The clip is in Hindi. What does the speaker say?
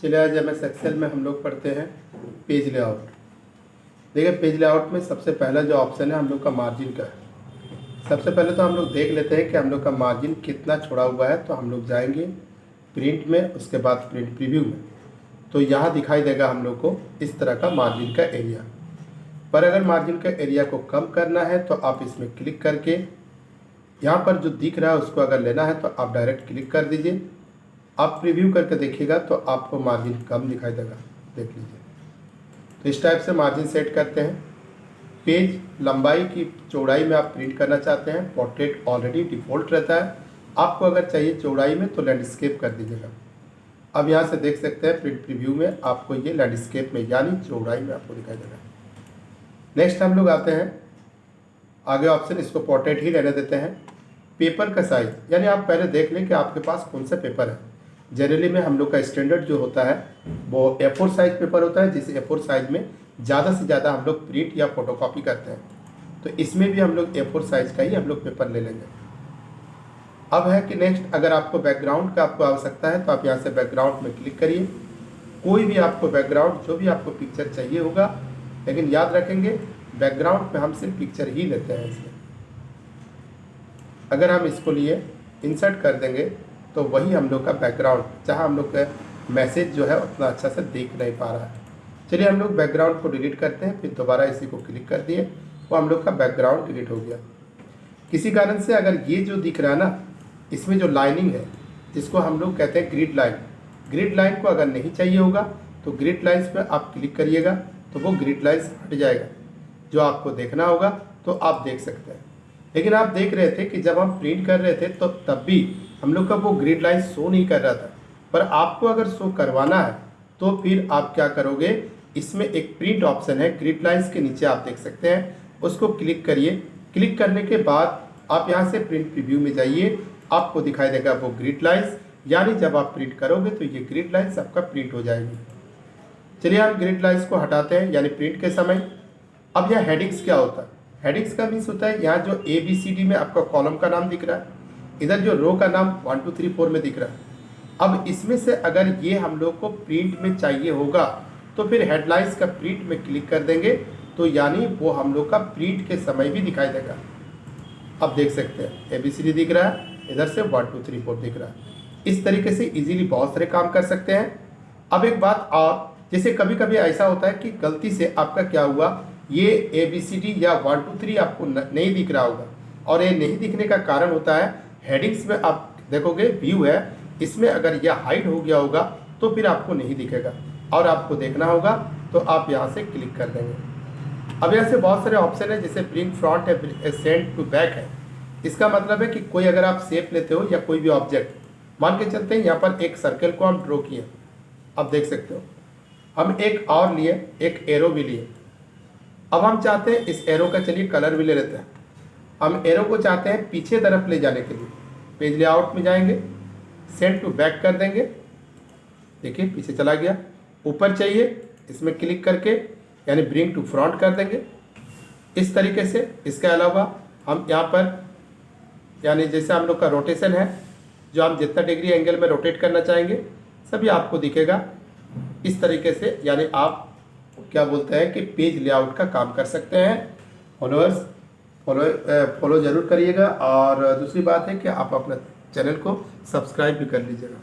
चलिए आज MS एक्सेल में हम लोग पढ़ते हैं पेज लेआउट। देखिए पेज लेआउट में सबसे पहला जो ऑप्शन है हम लोग का मार्जिन का है। सबसे पहले तो हम लोग देख लेते हैं कि हम लोग का मार्जिन कितना छोड़ा हुआ है। तो हम लोग जाएंगे प्रिंट में, उसके बाद प्रिंट प्रीव्यू में, तो यहाँ दिखाई देगा हम लोग को इस तरह का मार्जिन का एरिया। पर अगर मार्जिन का एरिया को कम करना है तो आप इसमें क्लिक करके यहाँ पर जो दिख रहा है उसको अगर लेना है तो आप डायरेक्ट क्लिक कर दीजिए। आप प्रीव्यू करके देखिएगा तो आपको मार्जिन कम दिखाई देगा, देख लीजिए। तो इस टाइप से मार्जिन सेट करते हैं। पेज लंबाई की चौड़ाई में आप प्रिंट करना चाहते हैं, पोर्ट्रेट ऑलरेडी डिफ़ॉल्ट रहता है। आपको अगर चाहिए चौड़ाई में तो लैंडस्केप कर दीजिएगा। अब यहाँ से देख सकते हैं प्रिंट प्रीव्यू में आपको ये लैंडस्केप में यानी चौड़ाई में आपको दिखाई देगा। नेक्स्ट हम लोग आते हैं आगे ऑप्शन, इसको पोर्ट्रेट ही रहने देते हैं। पेपर का साइज, यानी आप पहले देख लें कि आपके पास कौन सा पेपर है। जनरली में हम लोग का स्टैंडर्ड जो होता है वो A4 साइज पेपर होता है, जिस A4 साइज में ज़्यादा से ज़्यादा हम लोग प्रिंट या फोटोकॉपी करते हैं। तो इसमें भी हम लोग A4 साइज का ही हम लोग पेपर ले लेंगे। अब है कि नेक्स्ट अगर आपको बैकग्राउंड का आपको आवश्यकता है तो आप यहाँ से बैकग्राउंड में क्लिक करिए। कोई भी आपको बैकग्राउंड जो भी आपको पिक्चर चाहिए होगा, लेकिन याद रखेंगे बैकग्राउंड में हम सिर्फ पिक्चर ही लेते हैं। इसमें अगर हम इसको लिए इंसर्ट कर देंगे तो वही हम लोग का बैकग्राउंड, जहाँ हम लोग का मैसेज जो है उतना अच्छा से दिख नहीं पा रहा है। चलिए हम लोग बैकग्राउंड को डिलीट करते हैं, फिर दोबारा इसी को क्लिक कर दिए, वो हम लोग का बैकग्राउंड डिलीट हो गया। किसी कारण से अगर ये जो दिख रहा है ना, इसमें जो लाइनिंग है जिसको हम लोग कहते हैं ग्रिड लाइन को अगर नहीं चाहिए होगा तो ग्रिड लाइन्स पर आप क्लिक करिएगा तो वो ग्रिड लाइन्स हट जाएगा। जो आपको देखना होगा तो आप देख सकते हैं। लेकिन आप देख रहे थे कि जब हम प्रिंट कर रहे थे तो तब भी हम लोग का वो ग्रिड लाइन शो नहीं कर रहा था। पर आपको अगर शो करवाना है तो फिर आप क्या करोगे, इसमें एक प्रिंट ऑप्शन है, ग्रिड लाइन्स के नीचे आप देख सकते हैं, उसको क्लिक करिए। क्लिक करने के बाद आप यहाँ से प्रिंट प्रीव्यू में जाइए, आपको दिखाई देगा वो ग्रिड लाइन्स, यानी जब आप प्रिंट करोगे तो ये ग्रिड लाइन्स आपका प्रिंट हो जाएगी। चलिए हम ग्रिड लाइन्स को हटाते हैं यानी प्रिंट के समय। अब यहाँ हेडिंग्स क्या होता है? हेडिंग्स का मीन्स होता है यहाँ जो ABCD में आपका कॉलम का नाम दिख रहा है, इधर जो रो का नाम 1 2 3 4 में दिख रहा है। अब इसमें से अगर ये हम लोग को प्रिंट में चाहिए होगा तो फिर हेडलाइंस का प्रिंट में क्लिक कर देंगे, तो यानी वो हम लोग का प्रिंट के समय भी दिखाई देगा। अब देख सकते हैं ABCD दिख रहा है, इधर से 1 2 3 4 दिख रहा है। इस तरीके से इजीली बहुत सारे काम कर सकते हैं। अब एक बात, आप जैसे कभी कभी ऐसा होता है कि गलती से आपका क्या हुआ, ये ABCD या 1 2 3 आपको नहीं दिख रहा होगा, और ये नहीं दिखने का कारण होता है हेडिंग्स में आप देखोगे व्यू है, इसमें अगर यह हाइड हो गया होगा तो फिर आपको नहीं दिखेगा, और आपको देखना होगा तो आप यहाँ से क्लिक कर देंगे। अब यहाँ से बहुत सारे ऑप्शन है, जैसे ब्रिंग फ्रंट है, सेंड टू बैक है। इसका मतलब है कि कोई अगर आप शेप लेते हो या कोई भी ऑब्जेक्ट, मान के चलते हैं यहाँ पर एक सर्कल को हम ड्रॉ किए, आप देख सकते हो। हम एक और लिए, एक एरो भी लिए। अब हम चाहते हैं इस एरो का, चलिए कलर भी ले लेते हैं। हम एरो को चाहते हैं पीछे तरफ ले जाने के लिए, पेज लेआउट में जाएंगे, सेंड टू बैक कर देंगे, देखिए पीछे चला गया। ऊपर चाहिए, इसमें क्लिक करके यानी ब्रिंग टू फ्रंट कर देंगे इस तरीके से। इसके अलावा हम यहाँ पर यानी जैसे हम लोग का रोटेशन है, जो हम जितना डिग्री एंगल में रोटेट करना चाहेंगे सभी आपको दिखेगा इस तरीके से। यानी आप क्या बोलते हैं कि पेज लेआउट का काम कर सकते हैं। फॉलो ज़रूर करिएगा, और दूसरी बात है कि आप अपना चैनल को सब्सक्राइब भी कर लीजिएगा।